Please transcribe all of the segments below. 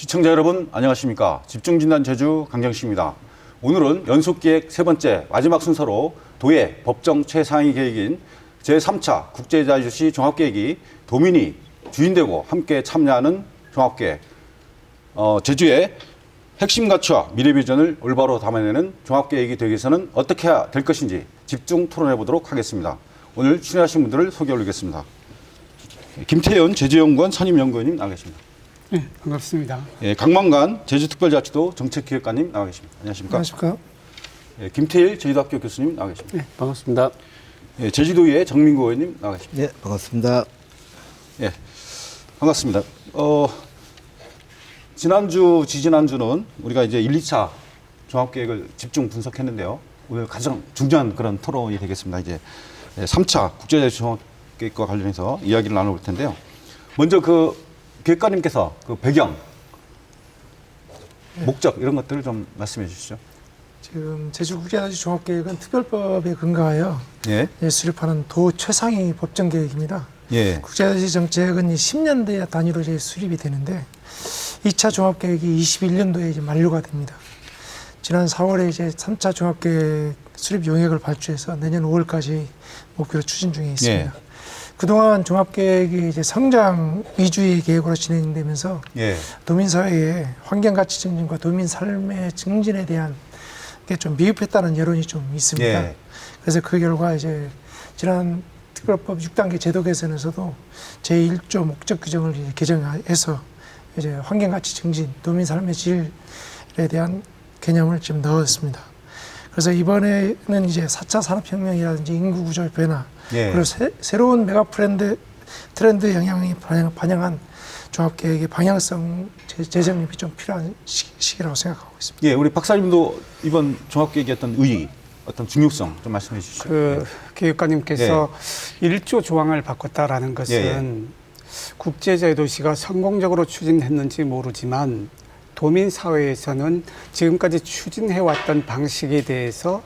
시청자 여러분 안녕하십니까. 집중진단 제주 강정식입니다. 오늘은 연속기획 세 번째 마지막 순서로 도의 법정 최상위 계획인 제3차 국제자유시 종합계획이 도민이 주인되고 함께 참여하는 종합계획, 제주의 핵심 가치와 미래 비전을 올바로 담아내는 종합계획이 되기 위해서는 어떻게 해야 될 것인지 집중 토론해 보도록 하겠습니다. 오늘 출연하신 분들을 소개 올리겠습니다. 김태현 제주연구원 선임연구원님 나와 계십니다. 네, 반갑습니다. 예, 강만관 제주특별자치도 정책기획관님 나와 계십니다. 안녕하십니까? 안녕하십니까? 예, 김태일 제주도학교 교수님 나와 계십니다. 네, 반갑습니다. 예, 제주도의 정민구 의원님 나와 계십니다. 네, 반갑습니다. 예, 반갑습니다. 지난주, 지지난주는 우리가 이제 1, 2차 종합계획을 집중 분석했는데요. 오늘 가장 중요한 그런 토론이 되겠습니다. 이제 3차 국제자유시 종합계획과 관련해서 이야기를 나눠볼 텐데요. 먼저 그 계획관님께서 그 배경, 목적 이런 것들을 좀 말씀해 주시죠. 지금 제주국제자유시 종합계획은 특별법에 근거하여 예, 수립하는 도 최상위 법정계획입니다. 예, 국제자유시 정책은 10년대 단위로 이제 수립이 되는데 2차 종합계획이 21년도에 이제 만료가 됩니다. 지난 4월에 이제 3차 종합계획 수립 용역을 발주해서 내년 5월까지 목표로 추진 중에 있습니다. 예. 그동안 종합계획이 이제 성장 위주의 계획으로 진행되면서 예, 도민사회의 환경가치 증진과 도민 삶의 증진에 대한 게 좀 미흡했다는 여론이 좀 있습니다. 예. 그래서 그 결과 이제 지난 특별법 6단계 제도 개선에서도 제1조 목적 규정을 이제 개정해서 이제 환경가치 증진, 도민 삶의 질에 대한 개념을 지금 넣었습니다. 그래서 이번에는 이제 4차 산업혁명이라든지 인구구조 변화, 예. 그리고 새로운 메가 트렌드 영향이 반영한 종합계획의 방향성 재정립이 좀 필요한 시기라고 생각하고 있습니다. 예, 우리 박사님도 이번 종합계획의 어떤 의의, 어떤 중요성 좀 말씀해 주시죠. 교육관님께서 1조 조항을 바꿨다라는 것은 국제제도시가 성공적으로 추진했는지 모르지만 도민사회에서는 지금까지 추진해왔던 방식에 대해서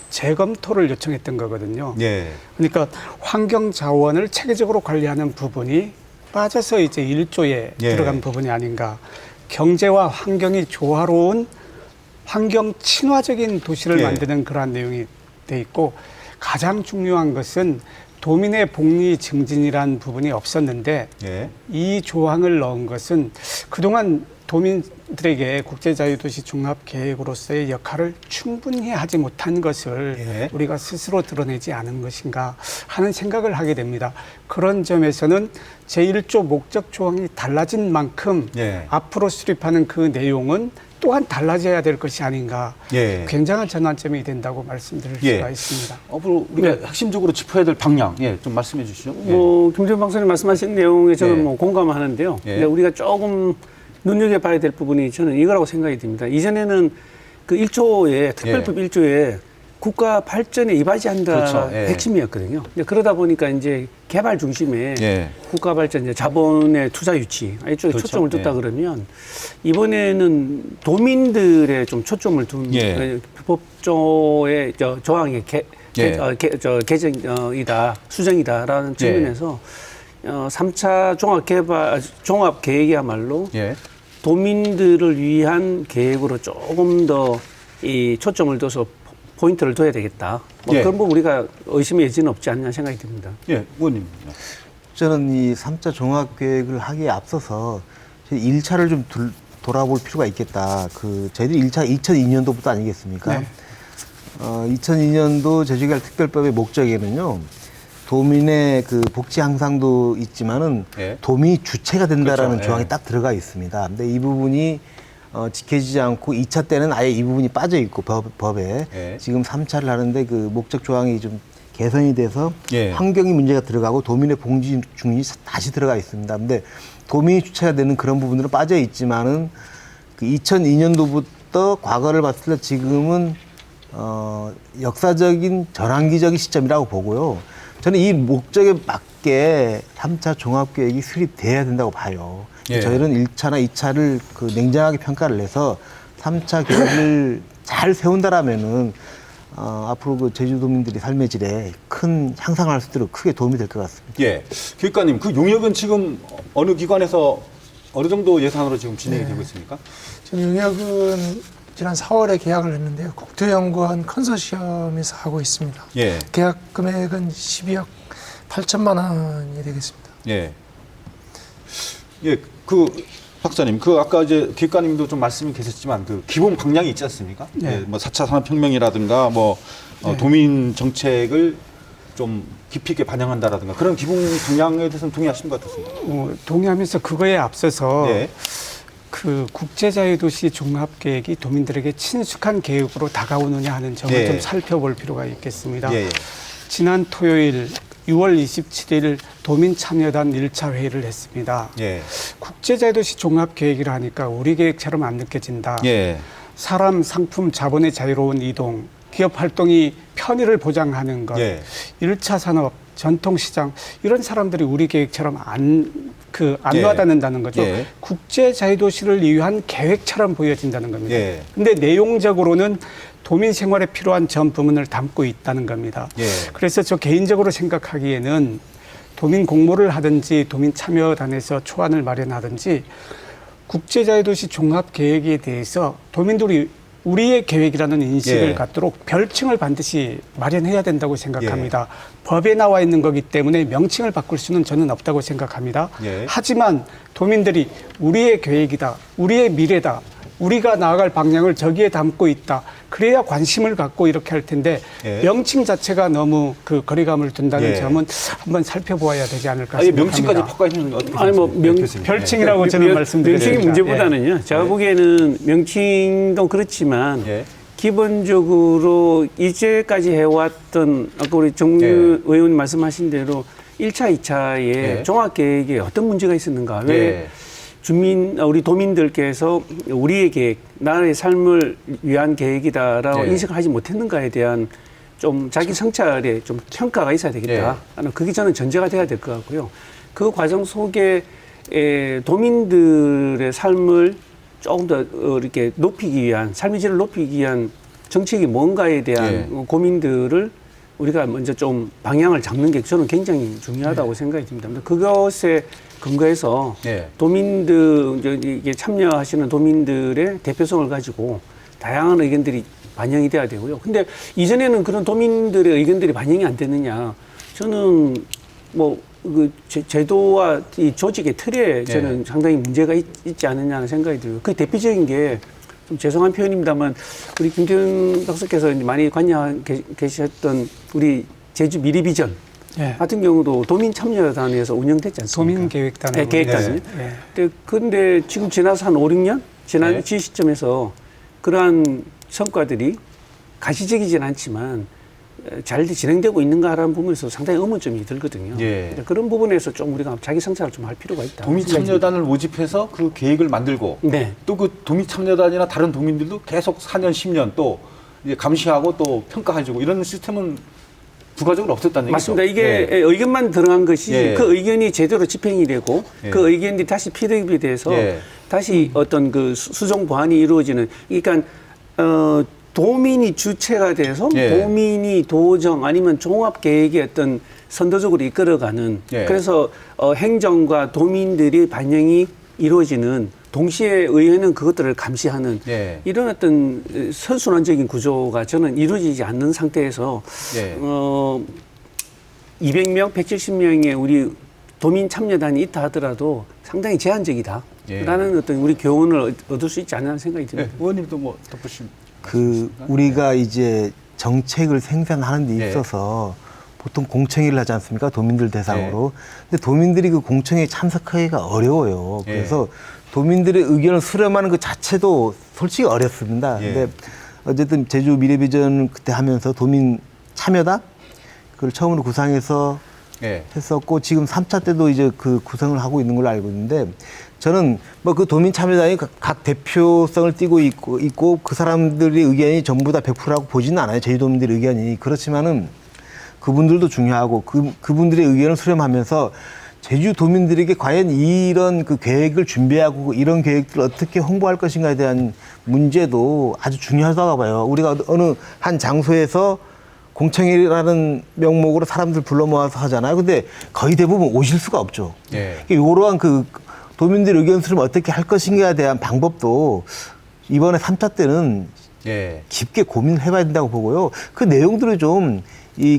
재검토를 요청했던 거거든요. 예, 그러니까 환경자원을 체계적으로 관리하는 부분이 빠져서 이제 1조에 들어간 부분이 아닌가. 경제와 환경이 조화로운 환경 친화적인 도시를 만드는 그러한 내용이 돼 있고, 가장 중요한 것은 도민의 복리 증진이라는 부분이 없었는데 이 조항을 넣은 것은 그동안 도민들에게 국제자유도시 종합계획으로서의 역할을 충분히 하지 못한 것을 우리가 스스로 드러내지 않은 것인가 하는 생각을 하게 됩니다. 그런 점에서는 제1조 목적 조항이 달라진 만큼 앞으로 수립하는 그 내용은 또한 달라져야 될 것이 아닌가. 굉장한 전환점이 된다고 말씀드릴 수가 있습니다. 앞으로 우리가 핵심적으로 짚어야 될 방향, 좀 말씀해 주시죠. 김재현 박사님 말씀하신 내용에 저는 공감하는데요. 근데 우리가 조금 눈여겨봐야 될 부분이 저는 이거라고 생각이 듭니다. 이전에는 그 1조에, 특별법 1조에 국가 발전에 이바지한다 핵심이었거든요. 근데 그러다 보니까 이제 개발 중심에 국가 발전, 이제 자본의 투자 유치 이쪽에 초점을 뒀다 그러면 이번에는 도민들의 좀 초점을 둔 법조의 조항의 개정이다, 수정이다라는 측면에서 3차 종합계획이야말로 도민들을 위한 계획으로 조금 더 이 초점을 둬서 포인트를 둬야 되겠다. 그런 부분 우리가 의심의 여지는 없지 않냐 생각이 듭니다. 의원님. 저는 이 3차 종합계획을 하기에 앞서서 1차를 좀 돌아볼 필요가 있겠다. 저희들이 1차 2002년도부터 아니겠습니까? 2002년도 제주개발 특별법의 목적에는요, 도민의 그 복지 향상도 있지만은 도민이 주체가 된다라는 조항이 딱 들어가 있습니다. 근데 이 부분이 지켜지지 않고 2차 때는 아예 이 부분이 빠져 있고 법에 지금 3차를 하는데 그 목적 조항이 좀 개선이 돼서 환경이 문제가 들어가고 도민의 복지 중심이 다시 들어가 있습니다. 근데 도민이 주체가 되는 그런 부분들은 빠져 있지만은 그 2002년도부터 과거를 봤을 때 지금은 역사적인 전환기적인 시점이라고 보고요. 저는 이 목적에 맞게 3차 종합계획이 수립돼야 된다고 봐요. 저희는 1차나 2차를 그 냉정하게 평가를 해서 3차 계획을 잘 세운다라면은 앞으로 그 제주도민들의 삶의 질에 큰 향상을 할 수 있도록 크게 도움이 될 것 같습니다. 교육관님, 그 용역은 지금 어느 기관에서 어느 정도 예산으로 지금 진행이 되고 있습니까? 지금 용역은 지난 4월에 계약을 했는데요. 국토연구원 컨소시엄에서 하고 있습니다. 예. 계약 금액은 12억 8천만 원이 되겠습니다. 예. 예, 그 박사님, 그 아까 이제 기획관님도 좀 말씀이 계셨지만 그 기본 방향이 있지 않습니까? 네. 예, 뭐 4차 산업혁명이라든가 뭐 도민 정책을 좀 깊이 있게 반영한다라든가 그런 기본 방향에 대해서는 동의하시는 것 같습니다. 동의하면서 그거에 앞서서 예. 그 국제자유도시 종합계획이 도민들에게 친숙한 계획으로 다가오느냐 하는 점을 예. 좀 살펴볼 필요가 있겠습니다. 예, 예. 지난 토요일 6월 27일 도민참여단 1차 회의를 했습니다. 예. 국제자유도시 종합계획이라 하니까 우리 계획처럼 안 느껴진다. 예. 사람, 상품, 자본의 자유로운 이동, 기업 활동이 편의를 보장하는 것, 예. 1차 산업, 전통시장 이런 사람들이 우리 계획처럼 안 예. 와닿는다는 거죠. 예. 국제 자유도시를 위한 계획처럼 보여진다는 겁니다. 예. 근데 내용적으로는 도민 생활에 필요한 전 부분을 담고 있다는 겁니다. 예. 그래서 저 개인적으로 생각하기에는 도민 공모를 하든지 도민 참여단에서 초안을 마련하든지 국제 자유도시 종합 계획에 대해서 도민들이 우리의 계획이라는 인식을 예. 갖도록 별칭을 반드시 마련해야 된다고 생각합니다. 법에 나와 있는 거기 때문에 명칭을 바꿀 수는 저는 없다고 생각합니다. 예. 하지만 도민들이 우리의 계획이다, 우리의 미래다, 우리가 나아갈 방향을 저기에 담고 있다. 그래야 관심을 갖고 이렇게 할 텐데 예. 명칭 자체가 너무 그 거리감을 둔다는 예. 점은 한번 살펴보아야 되지 않을까 아예 생각합니다. 명칭까지 바꿔있는 어떻게 아니, 뭐 생각하세요? 별칭이라고 저는 말씀드리겠습니다. 명칭이 문제보다는요. 제가 보기에는 명칭도 그렇지만 예. 기본적으로 이제까지 해왔던 아까 우리 정 의원님 말씀하신 대로 1차, 2차에 예. 종합계획에 어떤 문제가 있었는가. 왜 우리 도민들께서 우리의 계획, 나라의 삶을 위한 계획이다라고 예. 인식을 하지 못했는가에 대한 좀 자기 성찰에 좀 평가가 있어야 되겠다. 그게 저는 전제가 돼야 될 것 같고요. 그 과정 속에 도민들의 삶을 조금 더 이렇게 높이기 위한, 삶의 질을 높이기 위한 정책이 뭔가에 대한 고민들을 우리가 먼저 좀 방향을 잡는 게 저는 굉장히 중요하다고 생각이 듭니다. 그것에 근거해서 도민들, 이게 참여하시는 도민들의 대표성을 가지고 다양한 의견들이 반영이 돼야 되고요. 근데 이전에는 그런 도민들의 의견들이 반영이 안 됐느냐. 저는 그 제도와 이 조직의 틀에 저는 상당히 문제가 있지 않느냐 하는 생각이 들고요. 그 대표적인 게 좀 죄송한 표현입니다만 우리 김태훈 박사께서 많이 관여하 계셨던 우리 제주 미래비전 같은 경우도 도민참여단에서 운영됐지 않습니까? 도민계획단. 네, 계획단이. 그런데 지금 지나서 한 5, 6년? 지난 시점에서 그러한 성과들이 가시적이진 않지만 잘 진행되고 있는가라는 부분에서 상당히 의문점이 들거든요. 그런 부분에서 좀 우리가 자기 성찰을 좀 할 필요가 있다. 도민참여단을 모집해서 그 계획을 만들고 또 그 도민참여단이나 다른 도민들도 계속 4년, 10년 또 이제 감시하고 또 평가해주고 이런 시스템은 부가적으로 없었다는 얘기죠. 맞습니다. 이게 의견만 들어간 것이 그 의견이 제대로 집행이 되고 그 의견이 다시 피드백이 돼서 다시 어떤 그 수정 보완이 이루어지는, 그러니까 도민이 주체가 돼서 도민이 도정 아니면 종합계획의 어떤 선도적으로 이끌어가는 그래서 행정과 도민들이 반영이 이루어지는 동시에 의회는 그것들을 감시하는 이런 어떤 선순환적인 구조가 저는 이루어지지 않는 상태에서 200명, 170명의 우리 도민 참여단이 있다 하더라도 상당히 제한적이다. 라는 어떤 우리 교훈을 얻을 수 있지 않나 생각이 듭니다. 의원님도 뭐 덧붙임. 우리가 이제 정책을 생산하는 데 있어서 보통 공청회를 하지 않습니까? 도민들 대상으로. 근데 도민들이 그 공청회에 참석하기가 어려워요. 그래서 도민들의 의견을 수렴하는 그 자체도 솔직히 어렵습니다. 근데 어쨌든 제주 미래비전 그때 하면서 도민 참여다? 그걸 처음으로 구상해서 했었고 지금 3차 때도 이제 그 구성을 하고 있는 걸로 알고 있는데 저는 뭐 그 도민 참여단이 각 대표성을 띠고 있고 그 사람들의 의견이 전부 다 100%라고 보지는 않아요. 제주도민들의 의견이. 그렇지만은 그분들도 중요하고 그분들의 의견을 수렴하면서 제주도민들에게 과연 이런 그 계획을 준비하고 이런 계획들을 어떻게 홍보할 것인가에 대한 문제도 아주 중요하다고 봐요. 우리가 어느 한 장소에서 공청회라는 명목으로 사람들 불러 모아서 하잖아요. 근데 거의 대부분 오실 수가 없죠. 이러한 그 도민들 의견 수렴 어떻게 할 것인가에 대한 방법도 이번에 3차 때는 예. 깊게 고민을 해봐야 된다고 보고요. 그 내용들을 좀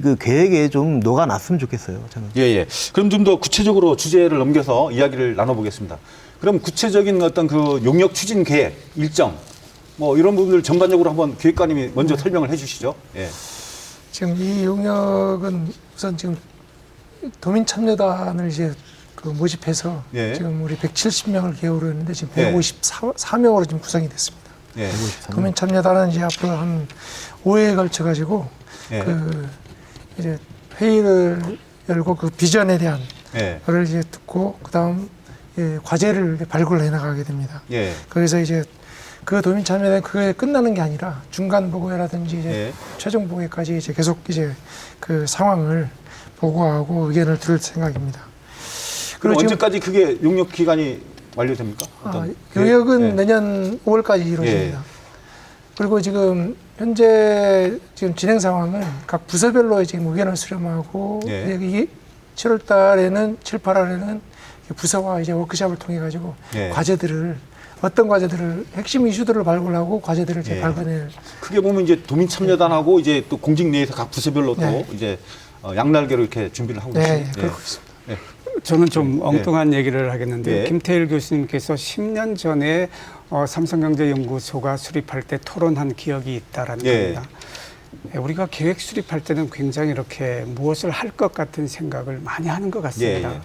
그 계획에 좀 녹아놨으면 좋겠어요. 저는. 예, 예. 그럼 좀 더 구체적으로 주제를 넘겨서 이야기를 나눠보겠습니다. 그럼 구체적인 어떤 그 용역 추진 계획, 일정, 뭐 이런 부분들 전반적으로 한번 기획관님이 먼저 설명을 해주시죠. 예. 지금 이 용역은 우선 지금 도민 참여단을 이제 그 모집해서 예. 지금 우리 170명을 개요로 했는데 지금 예. 154명으로 지금 구성이 됐습니다. 예. 도민 참여단은 이제 앞으로 한 5회에 걸쳐 가지고 예. 그 이제 회의를 열고 그 비전에 대한 예. 거를 이제 듣고 그다음 과제를 발굴해 나가게 됩니다. 예. 거기서 이제 그 도민 참여는 그게 끝나는 게 아니라 중간 보고회라든지 이제 예. 최종 보고회까지 이제 계속 이제 그 상황을 보고하고 의견을 들을 생각입니다. 그럼 지금 언제까지 그게 용역 기간이 완료됩니까? 용역은 예. 내년 5월까지 이루어집니다. 그리고 지금 현재 지금 진행 상황은 각 부서별로 지금 의견을 수렴하고 예. 이게 7월 달에는 7, 8월에는 부서와 이제 워크숍을 통해 가지고 예. 과제들을 어떤 과제들을 핵심 이슈들을 발굴하고 과제들을 이제 예. 발견을 크게 보면 이제 도민 참여단하고 이제 또 공직 내에서 각 부서별로 또 네. 이제 양날개로 이렇게 준비를 하고 네, 있습니다. 그렇고 있습니다. 예. 저는 좀 엉뚱한 얘기를 하겠는데 예. 김태일 교수님께서 10년 전에 삼성경제연구소가 수립할 때 토론한 기억이 있다라는 예. 겁니다. 우리가 계획 수립할 때는 굉장히 이렇게 무엇을 할 것 같은 생각을 많이 하는 것 같습니다. 예.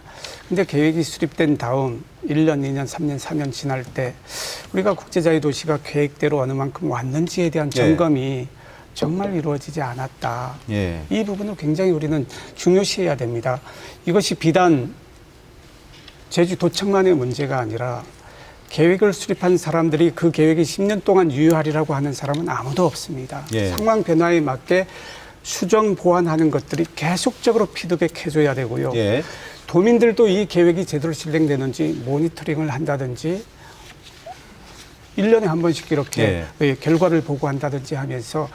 근데 계획이 수립된 다음 1년, 2년, 3년, 4년 지날 때 우리가 국제자유 도시가 계획대로 어느 만큼 왔는지에 대한 예. 점검이 정말 이루어지지 않았다. 예. 이 부분을 굉장히 우리는 중요시해야 됩니다. 이것이 비단 제주도청만의 문제가 아니라 계획을 수립한 사람들이 그 계획이 10년 동안 유효하리라고 하는 사람은 아무도 없습니다. 예. 상황 변화에 맞게 수정 보완하는 것들이 계속적으로 피드백해줘야 되고요. 예. 도민들도 이 계획이 제대로 실행되는지 모니터링을 한다든지 1년에 한 번씩 이렇게 결과를 보고한다든지 하면서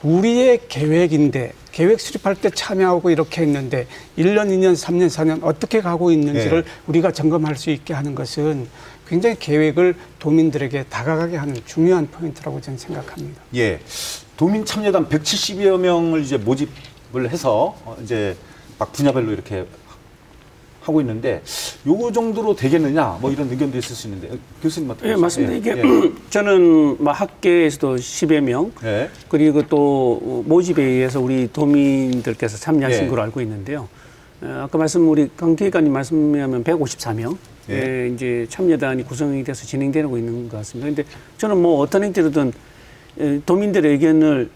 우리의 계획인데 계획 수립할 때 참여하고 이렇게 했는데 1년, 2년, 3년, 4년 어떻게 가고 있는지를 우리가 점검할 수 있게 하는 것은 굉장히 계획을 도민들에게 다가가게 하는 중요한 포인트라고 저는 생각합니다. 예. 도민 참여단 170여 명을 이제 모집을 해서 이제 막 분야별로 이렇게 하고 있는데 요거 정도로 되겠느냐 뭐 이런 의견도 있을 수 있는데 교수님 어떻게 예, 맞습니다. 이게 저는 뭐 학계에서도 10여 명 예. 그리고 또 모집에 의해서 우리 도민들께서 참여하신 예. 걸로 알고 있는데요. 아까 우리 강 기획관님 말씀에 하면 154명 예. 이제 참여단이 구성이 돼서 진행되고 있는 것 같습니다. 근데 저는 뭐 어떤 형태로든 도민들의 의견을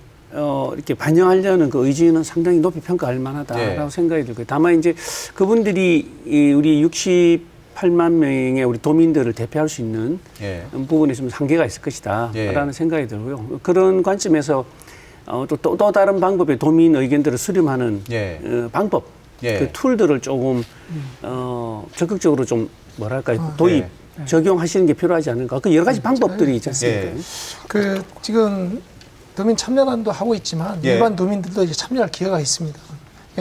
이렇게 반영하려는 그 의지는 상당히 높이 평가할 만하다라고 생각이 들고요. 다만 이제 그분들이 우리 68만 명의 우리 도민들을 대표할 수 있는 부분에 좀 한계가 있을 것이다라는 생각이 들고요. 그런 관점에서 또 다른 방법의 도민 의견들을 수렴하는 방법, 그 툴들을 조금 적극적으로 좀 뭐랄까요 도입, 적용하시는 게 필요하지 않을까. 그 여러 가지 방법들이 있지 않습니까? 그 지금 도민 참여단도 하고 있지만 일반 도민들도 이제 참여할 기회가 있습니다.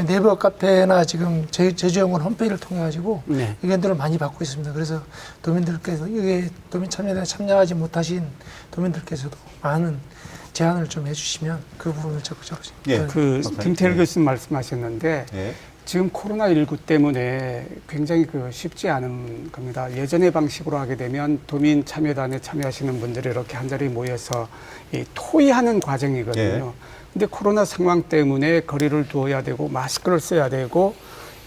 네이버 카페나 지금 제주연구원 홈페이지를 통해 가지고 의견들을 많이 받고 있습니다. 그래서 도민들께서 이게 도민 참여단에 참여하지 못하신 도민들께서도 많은 제안을 좀 해주시면 그 부분을 적극적으로. 그 김태일 교수님 말씀하셨는데 지금 코로나19 때문에 굉장히 쉽지 않은 겁니다. 예전의 방식으로 하게 되면 도민 참여단에 참여하시는 분들이 이렇게 한자리에 모여서 토의하는 과정이거든요. 근데 코로나 상황 때문에 거리를 두어야 되고 마스크를 써야 되고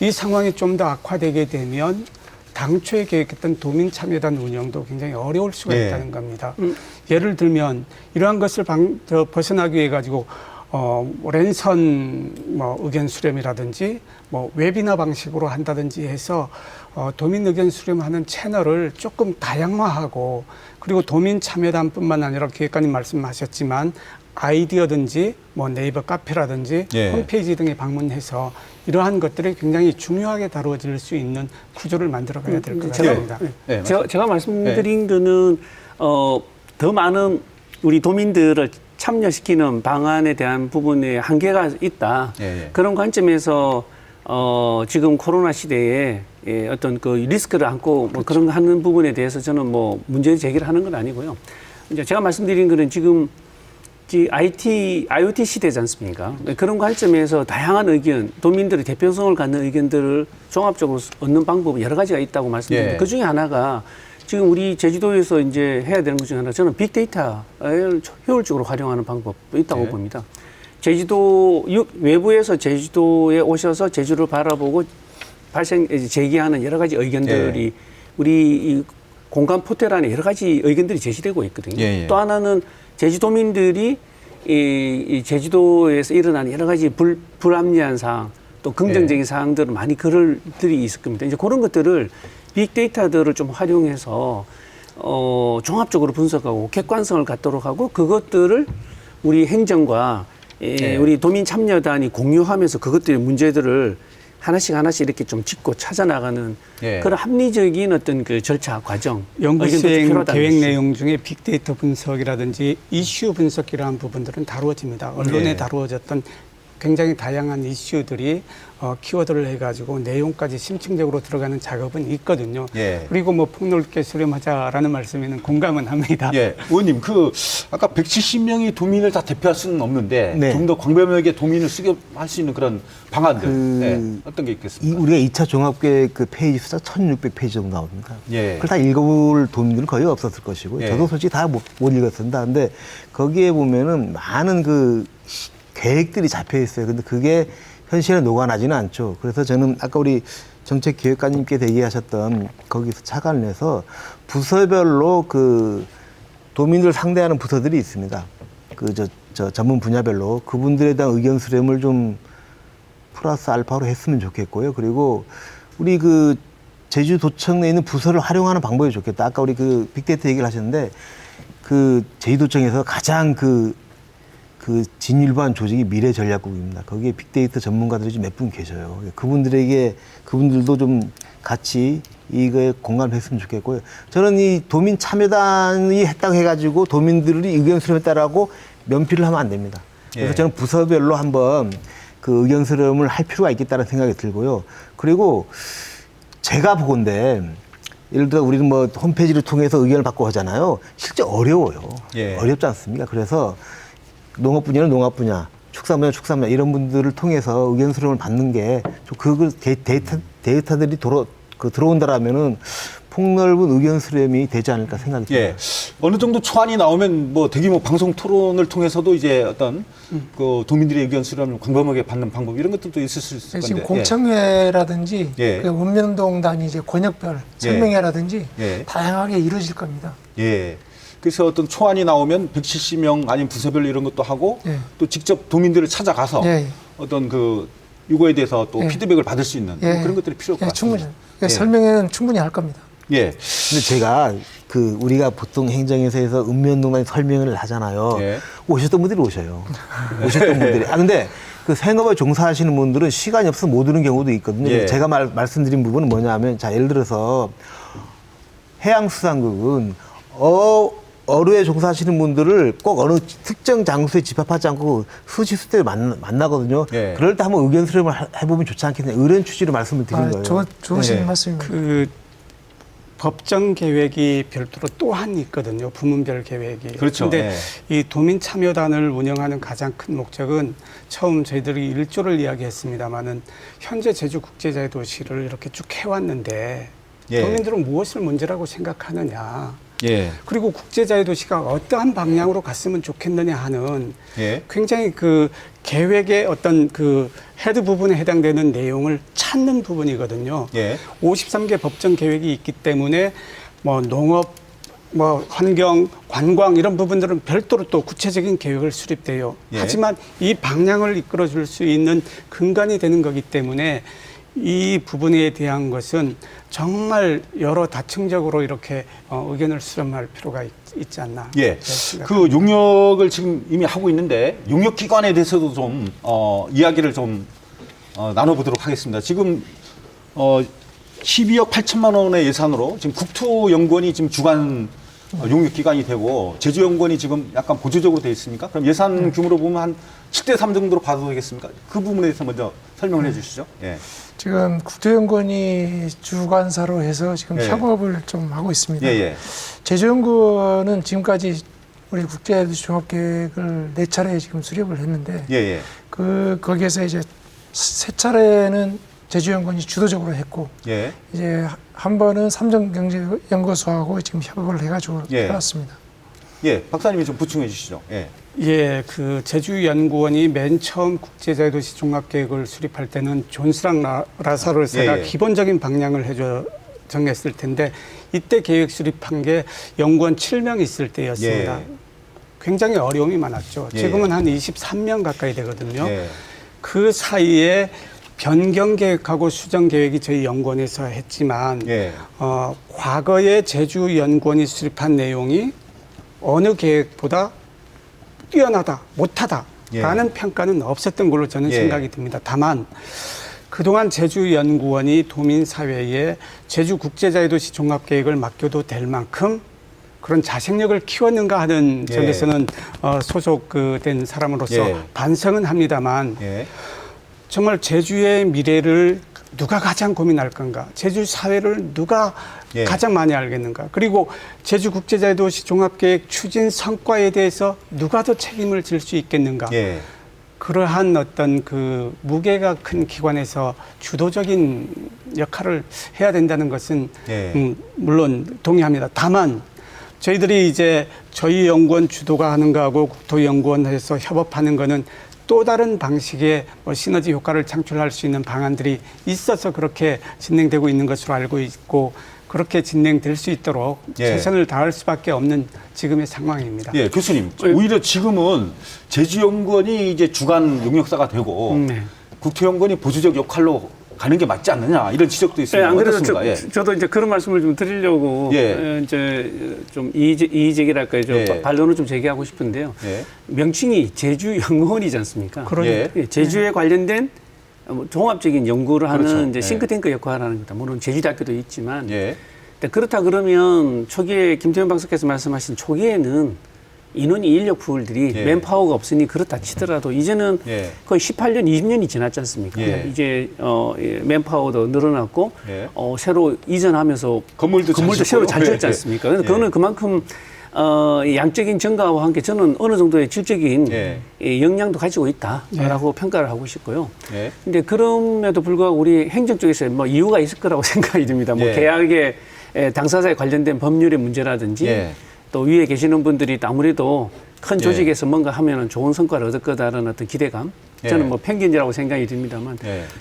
이 상황이 좀 더 악화되게 되면 당초에 계획했던 도민 참여단 운영도 굉장히 어려울 수가 있다는 겁니다. 예를 들면 이러한 것을 벗어나기 위해 가지고 랜선 의견 수렴이라든지 웨비나 방식으로 한다든지 해서 도민 의견 수렴하는 채널을 조금 다양화하고 그리고 도민 참여단뿐만 아니라 기획관님 말씀하셨지만 아이디어든지 네이버 카페라든지 홈페이지 등에 방문해서 이러한 것들이 굉장히 중요하게 다루어질 수 있는 구조를 만들어가야 될 것 같습니다. 제가 말씀드린 거는 더 많은 우리 도민들을 참여시키는 방안에 대한 부분에 한계가 있다. 그런 관점에서 지금 코로나 시대에 예, 어떤 그 리스크를 안고 뭐 그런 거 하는 부분에 대해서 저는 뭐 문제 제기를 하는 건 아니고요. 이제 제가 말씀드린 거는 지금 IoT 시대지 않습니까? 그런 관점에서 다양한 의견, 도민들의 대표성을 갖는 의견들을 종합적으로 얻는 방법이 여러 가지가 있다고 말씀드렸는데 예. 그 중에 하나가 지금 우리 제주도에서 이제 해야 되는 것 중에 하나 저는 빅데이터를 효율적으로 활용하는 방법도 있다고 예. 봅니다. 제주도 외부에서 제주도에 오셔서 제주를 바라보고 제기하는 여러 가지 의견들이 우리 이 공간 포털 안에 여러 가지 의견들이 제시되고 있거든요. 또 하나는 제주도민들이 이 제주도에서 일어나는 여러 가지 불합리한 사항 또 긍정적인 사항들은 많이 글들이 있을 겁니다. 이제 그런 것들을 빅데이터들을 좀 활용해서 종합적으로 분석하고 객관성을 갖도록 하고 그것들을 우리 행정과 우리 도민 참여단이 공유하면서 그것들의 문제들을 하나씩 이렇게 좀 짚고 찾아나가는 그런 합리적인 어떤 그 절차 과정 연구 수행 계획 것이죠. 내용 중에 빅데이터 분석이라든지 이슈 분석이라는 부분들은 다루어집니다. 언론에 다루어졌던 굉장히 다양한 이슈들이 키워드를 해가지고 내용까지 심층적으로 들어가는 작업은 있거든요. 그리고 뭐 폭넓게 수렴하자라는 말씀에는 공감은 합니다. 의원님, 아까 170명의 도민을 다 대표할 수는 없는데 네. 좀 더 광범위하게 도민을 쓰게 할 수 있는 그런 방안들 어떤 게 있겠습니까? 우리가 2차 종합계획 그 페이지 수가 1600페이지 정도 나옵니다. 그걸 다 읽어볼 도민들은 거의 없었을 것이고요. 저도 솔직히 다 못 읽었습니다. 근데 거기에 보면은 많은 그 계획들이 잡혀 있어요. 근데 그게 현실에 녹아나지는 않죠. 그래서 저는 아까 우리 정책기획관님께 대기하셨던 거기서 착안을 해서 부서별로 그 도민들 상대하는 부서들이 있습니다. 저 전문 분야별로 그분들에 대한 의견 수렴을 좀 플러스 알파로 했으면 좋겠고요. 그리고 우리 그 제주도청 내에 있는 부서를 활용하는 방법이 좋겠다. 아까 우리 그 빅데이터 얘기를 하셨는데 그 제주도청에서 가장 그 진일보한 조직이 미래전략국입니다. 거기에 빅데이터 전문가들이 좀 몇 분 계셔요. 그분들도 좀 같이 이거에 공감했으면 좋겠고요. 저는 이 도민 참여단이 했다고 해가지고 도민들이 의견 수렴했다라고 면피를 하면 안 됩니다. 그래서 저는 부서별로 한번 그 의견 수렴을 할 필요가 있겠다는 생각이 들고요. 그리고 제가 보건대 예를 들어 우리는 뭐 홈페이지를 통해서 의견을 받고 하잖아요. 실제 어려워요. 어렵지 않습니까? 그래서 농업 분야는 농업 분야, 축산 분야는 축산 분야 이런 분들을 통해서 의견 수렴을 받는 게 그 데이터들이 들어온다라면은 폭넓은 의견 수렴이 되지 않을까 생각이 듭니다. 어느 정도 초안이 나오면 뭐 대규모 방송 토론을 통해서도 이제 어떤 그 도민들의 의견 수렴을 광범하게 받는 방법 이런 것들도 있을 수 있을 건데. 지금 공청회라든지 그 원명동단위 이제 권역별 설명회라든지 다양하게 이루어질 겁니다. 그래서 어떤 초안이 나오면 170명 아니면 부서별로 이런 것도 하고 또 직접 도민들을 찾아가서 어떤 그 이거에 대해서 또 피드백을 받을 수 있는 뭐 그런 것들이 필요할 것 같습니다. 충분히 설명회는 충분히 할 겁니다. 근데 제가 우리가 보통 행정에서 읍면동단위 설명을 하잖아요. 오셨던 분들이 오셔요. 오셨던 분들이. 근데 그 생업에 종사하시는 분들은 시간이 없어서 못 오는 경우도 있거든요. 제가 말씀드린 부분은 뭐냐면 예를 들어서 해양수산국은 어류에 종사하시는 분들을 꼭 어느 특정 장소에 집합하지 않고 수시수대로 만나거든요. 그럴 때 한번 의견 수렴을 해보면 좋지 않겠냐 이런 취지로 말씀을 드린 거예요. 좋으신 말씀입니다. 그 법정 계획이 별도로 또한 있거든요. 부문별 계획이. 그렇죠. 그런데 이 도민 참여단을 운영하는 가장 큰 목적은 처음 저희들이 1조를 이야기했습니다마는 현재 제주국제자유도시를 이렇게 쭉 해왔는데 도민들은 무엇을 문제라고 생각하느냐. 그리고 국제자유도시가 어떠한 방향으로 갔으면 좋겠느냐 하는 굉장히 그 계획의 어떤 그 헤드 부분에 해당되는 내용을 찾는 부분이거든요. 53개 법정 계획이 있기 때문에 뭐 농업, 뭐 환경, 관광 이런 부분들은 별도로 또 구체적인 계획을 수립돼요. 하지만 이 방향을 이끌어 줄 수 있는 근간이 되는 거기 때문에 이 부분에 대한 것은 정말 여러 다층적으로 이렇게 의견을 수렴할 필요가 있지 않나. 그 용역을 지금 이미 하고 있는데 용역 기관에 대해서도 좀 이야기를 좀 나눠보도록 하겠습니다. 지금 12억 8천만 원의 예산으로 지금 국토연구원이 지금 주관 용역 기관이 되고 제주연구원이 지금 약간 보조적으로 돼 있습니까? 그럼 예산 규모로 보면 한 7대 3 정도로 봐도 되겠습니까? 그 부분에 대해서 먼저 설명을 해주시죠. 예. 지금 국토연구원이 주관사로 해서 지금 예. 협업을 좀 하고 있습니다. 예. 제주연구원은 지금까지 우리 국제도시 종합계획을 4차례 지금 수립을 했는데 예. 거기에서 이제 3차례는 제주연구원이 주도적으로 했고 예. 이제 한 번은 삼성경제연구소하고 지금 협업을 해가지고 해왔습니다. 예. 박사님이 좀 보충해 주시죠. 예. 예, 그 제주연구원이 맨 처음 국제자유도시 종합계획을 수립할 때는 존스랑 라사로스가 기본적인 방향을 정했을 텐데 이때 계획 수립한 게 연구원 7명 있을 때였습니다. 굉장히 어려움이 많았죠. 지금은 한 23명 가까이 되거든요. 그 사이에 변경 계획하고 수정 계획이 저희 연구원에서 했지만 과거에 제주연구원이 수립한 내용이 어느 계획보다 뛰어나다, 못하다라는 평가는 없었던 걸로 저는 생각이 듭니다. 다만 그동안 제주연구원이 도민사회에 제주국제자유도시 종합계획을 맡겨도 될 만큼 그런 자생력을 키웠는가 하는 점에서는 소속된 사람으로서 반성은 합니다만 정말 제주의 미래를 누가 가장 고민할 건가? 제주 사회를 누가 가장 많이 알겠는가? 그리고 제주국제자유도시 종합계획 추진 성과에 대해서 누가 더 책임을 질 수 있겠는가? 그러한 어떤 그 무게가 큰 기관에서 주도적인 역할을 해야 된다는 것은 물론 동의합니다. 다만 저희들이 이제 저희 연구원 주도가 하는 거하고 국토연구원에서 협업하는 거는 또 다른 방식의 시너지 효과를 창출할 수 있는 방안들이 있어서 그렇게 진행되고 있는 것으로 알고 있고 그렇게 진행될 수 있도록 최선을 다할 수밖에 없는 지금의 상황입니다. 예, 교수님. 오히려 지금은 제주연구원이 이제 주간 용역사가 되고 국토연구원이 보조적 역할로 가는 게 맞지 않느냐 이런 지적도 있습니다. 안 그래도 저도 이제 그런 말씀을 좀 드리려고 이제 좀 이의제기랄까요, 반론을 좀 제기하고 싶은데요. 명칭이 제주연구원이지 않습니까? 제주에 관련된 종합적인 연구를 하는 이제 싱크탱크 역할을 하는 겁니다. 물론 제주대학교도 있지만 그렇다 그러면 초기에 김태현 박사께서 말씀하신 초기에는 인원이 인력 풀들이 맨파워가 없으니 그렇다 치더라도 이제는 거의 18년, 20년이 지났지 않습니까? 이제 맨파워도 늘어났고 새로 이전하면서 건물도 새로 잘 지었지 않습니까? 그래서 그거는 그만큼 양적인 증가와 함께 저는 어느 정도의 질적인 역량도 가지고 있다라고 평가를 하고 싶고요. 근데 그럼에도 불구하고 우리 행정 쪽에서 뭐 이유가 있을 거라고 생각이 듭니다. 뭐 계약의 당사자에 관련된 법률의 문제라든지 또 위에 계시는 분들이 아무래도 큰 조직에서 뭔가 하면은 좋은 성과를 얻을 거다라는 어떤 기대감. 저는 뭐 편견이라고 생각이 듭니다만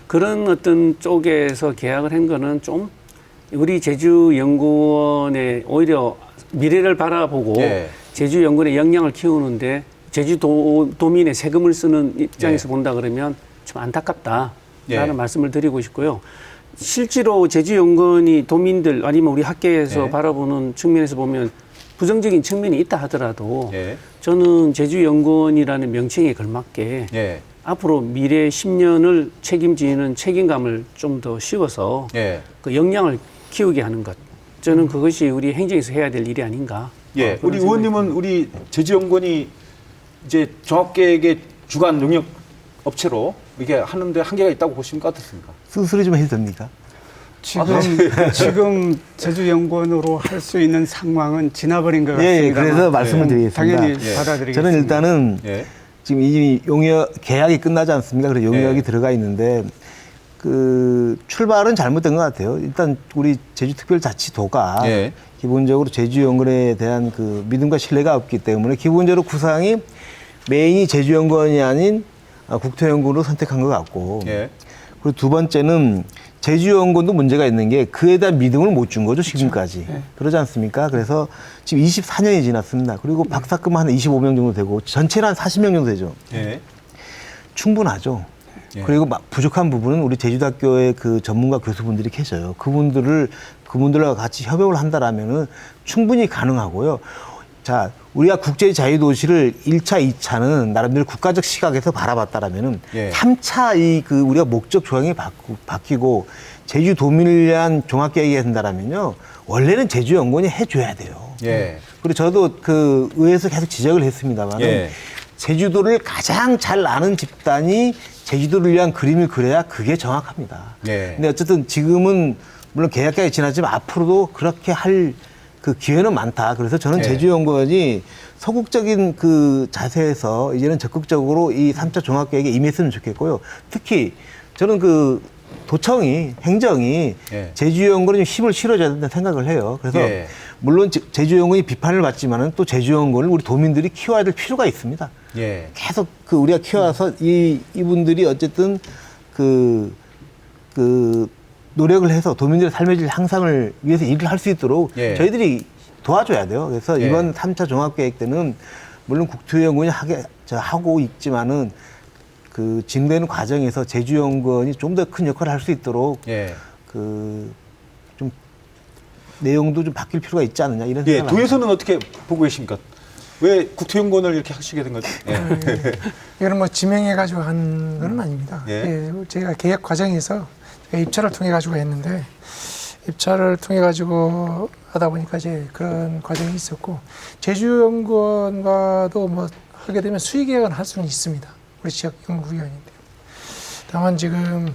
그런 어떤 쪽에서 계약을 한 거는 좀 우리 제주연구원의 오히려 미래를 바라보고 제주연구원의 역량을 키우는데 제주도민의 세금을 쓰는 입장에서 본다 그러면 좀 안타깝다라는 말씀을 드리고 싶고요. 실제로 제주연구원이 도민들 아니면 우리 학계에서 바라보는 측면에서 보면 부정적인 측면이 있다 하더라도 저는 제주연구원이라는 명칭에 걸맞게 앞으로 미래 10년을 책임지는 책임감을 좀 더 씌워서 그 역량을 키우게 하는 것. 저는 그것이 우리 행정에서 해야 될 일이 아닌가. 우리 의원님은 우리 제주연구원이 이제 종합계획의 주간 용역 업체로 이게 하는데 한계가 있다고 보십니까? 어떻습니까? 수술이 좀 해도 됩니까? 지금 제주연구원으로 할 수 있는 상황은 지나버린 것 같습니다. 그래서 말씀을 드리겠습니다. 당연히 받아들이겠습니다. 저는 일단은 지금 이 용역 계약이 끝나지 않습니까? 그래서 용역이 들어가 있는데 그 출발은 잘못된 것 같아요. 일단 우리 제주특별자치도가 기본적으로 제주연구원에 대한 그 믿음과 신뢰가 없기 때문에 기본적으로 구상이 메인이 제주연구원이 아닌 국토연구원으로 선택한 것 같고 그리고 두 번째는 제주연구원도 문제가 있는 게 그에 대한 믿음을 못 준 거죠, 지금까지. 그러지 않습니까? 그래서 지금 24년이 지났습니다. 그리고 박사금 한 25명 정도 되고 전체는 한 40명 정도 되죠. 충분하죠. 그리고 부족한 부분은 우리 제주대학교의 그 전문가 교수분들이 계셔요. 그분들과 같이 협업을 한다라면은 충분히 가능하고요. 자, 우리가 국제자유도시를 1차, 2차는 나름대로 국가적 시각에서 바라봤다라면은 3차 우리가 목적 조항이 바뀌고 제주도민을 위한 종합계획이 된다라면요. 원래는 제주연구원이 해줘야 돼요. 그리고 저도 그 의회에서 계속 지적을 했습니다만 예. 제주도를 가장 잘 아는 집단이 제주도를 위한 그림을 그려야 그게 정확합니다. 예. 근데 어쨌든 지금은 물론 계약까지 지났지만 앞으로도 그렇게 할 그 기회는 많다. 그래서 저는 예. 제주연구원이 소극적인 그 자세에서 이제는 적극적으로 이 3차 종합계획에 임했으면 좋겠고요. 특히 저는 그 도청이, 행정이 예. 제주연구원에 좀 힘을 실어줘야 된다는 생각을 해요. 그래서 예. 물론 제주연구원이 비판을 받지만은 또 제주연구원을 우리 도민들이 키워야 될 필요가 있습니다. 예. 계속 그 우리가 키워서 이분들이 어쨌든 그 노력을 해서 도민들의 삶의 질 향상을 위해서 일을 할 수 있도록 예. 저희들이 도와줘야 돼요. 그래서 예. 이번 3차 종합계획 때는 물론 국토연구원이 하고 있지만은 그 진행되는 과정에서 제주연구원이 좀 더 큰 역할을 할 수 있도록 예. 그 좀 내용도 좀 바뀔 필요가 있지 않느냐 이런 예. 생각을 도에서는 어떻게 보고 계십니까? 왜 국토연구원을 이렇게 하시게 된 거죠? 예. 이거는 뭐 지명해가지고 한 건 아닙니다. 예. 예, 저희가 계획 과정에서 저희가 입찰을 통해 가지고 했는데 입찰을 통해 가지고 하다 보니까 이제 그런 과정이 있었고 제주연구원과도 뭐 하게 되면 수의 계약은 할 수는 있습니다. 우리 지역 연구위원인데 다만 지금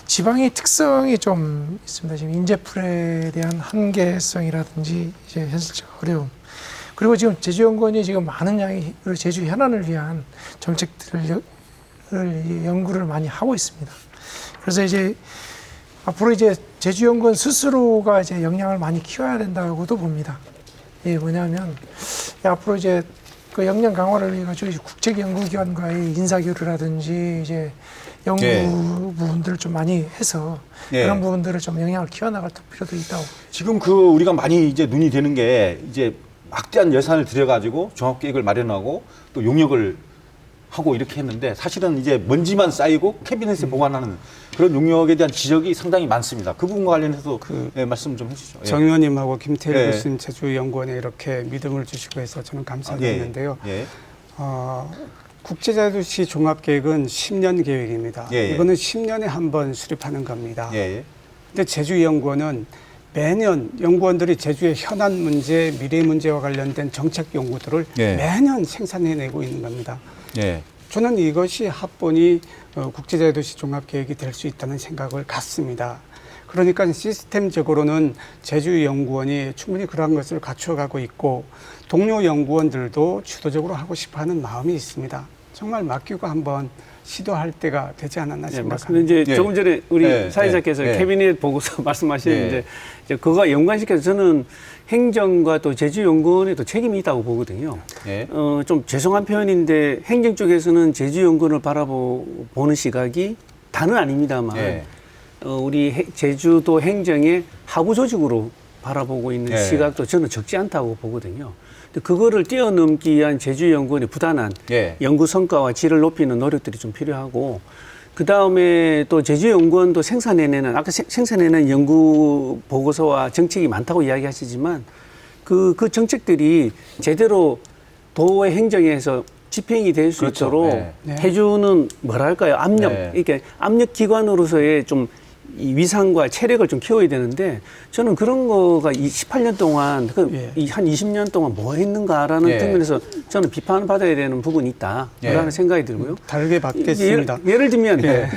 지방의 특성이 좀 있습니다. 지금 인재풀에 대한 한계성이라든지 이제 현실적 어려움. 그리고 지금 제주연구원이 지금 많은 양의 우리 제주 현안을 위한 정책들을 연구를 많이 하고 있습니다. 그래서 이제 앞으로 이제 제주연구원 스스로가 이제 역량을 많이 키워야 된다고도 봅니다. 예, 뭐냐면 앞으로 이제 그 역량 강화를 위해 가지고 국책 연구기관과의 인사교류라든지 이제 연구 예. 부분들을 좀 많이 해서 예. 그런 부분들을 좀 영향을 키워나갈 필요도 있다고. 지금 그 우리가 많이 이제 눈이 되는 게 이제 막대한 예산을 들여가지고 종합계획을 마련하고 또 용역을 하고 이렇게 했는데 사실은 이제 먼지만 쌓이고 캐비넷에 보관하는 그런 용역에 대한 지적이 상당히 많습니다. 그 부분과 관련해서 예, 말씀 좀 해주시죠. 예. 정 의원님하고 김태일 예. 교수님 제주연구원에 이렇게 믿음을 주시고 해서 저는 감사드리는데요. 예. 국제자도시 종합계획은 10년 계획입니다. 예, 예. 이거는 10년에 한 번 수립하는 겁니다. 예. 근데 제주연구원은 매년 연구원들이 제주의 현안 문제, 미래 문제와 관련된 정책 연구들을 예. 매년 생산해내고 있는 겁니다. 예. 저는 이것이 합본이 국제자유도시 종합계획이 될 수 있다는 생각을 갖습니다. 그러니까 시스템적으로는 제주연구원이 충분히 그러한 것을 갖춰가고 있고 동료 연구원들도 주도적으로 하고 싶어하는 마음이 있습니다. 정말 맡기고 한번 시도할 때가 되지 않았나 생각합니다. 이제 예. 조금 전에 우리 예. 사회자께서 예. 캐비넷 보고서 말씀하시는데 예. 이제 그거와 연관시켜서 저는 행정과 또 제주연구원에도 책임이 있다고 보거든요. 예. 좀 죄송한 표현인데 행정 쪽에서는 제주연구원을 바라보는 시각이 다는 아닙니다만 예. 우리 제주도 행정의 하부 조직으로 바라보고 있는 예. 시각도 저는 적지 않다고 보거든요. 근데 그거를 뛰어넘기 위한 제주연구원의 부단한 예. 연구 성과와 질을 높이는 노력들이 좀 필요하고 그 다음에 또 제주연구원도 생산해내는 아까 생산해내는 연구 보고서와 정책이 많다고 이야기하시지만 그 정책들이 제대로 도의 행정에서 집행이 될 수 그렇죠. 있도록 네. 해주는 뭐랄까요 압력 네. 이렇게 압력 기관으로서의 좀 이 위상과 체력을 좀 키워야 되는데 저는 그런 거가 이 18년 동안 예. 한 20년 동안 뭐 했는가라는 예. 측면에서 저는 비판받아야 되는 부분이 있다라는 예. 생각이 들고요. 다르게 받겠습니다. 예를 들면 예.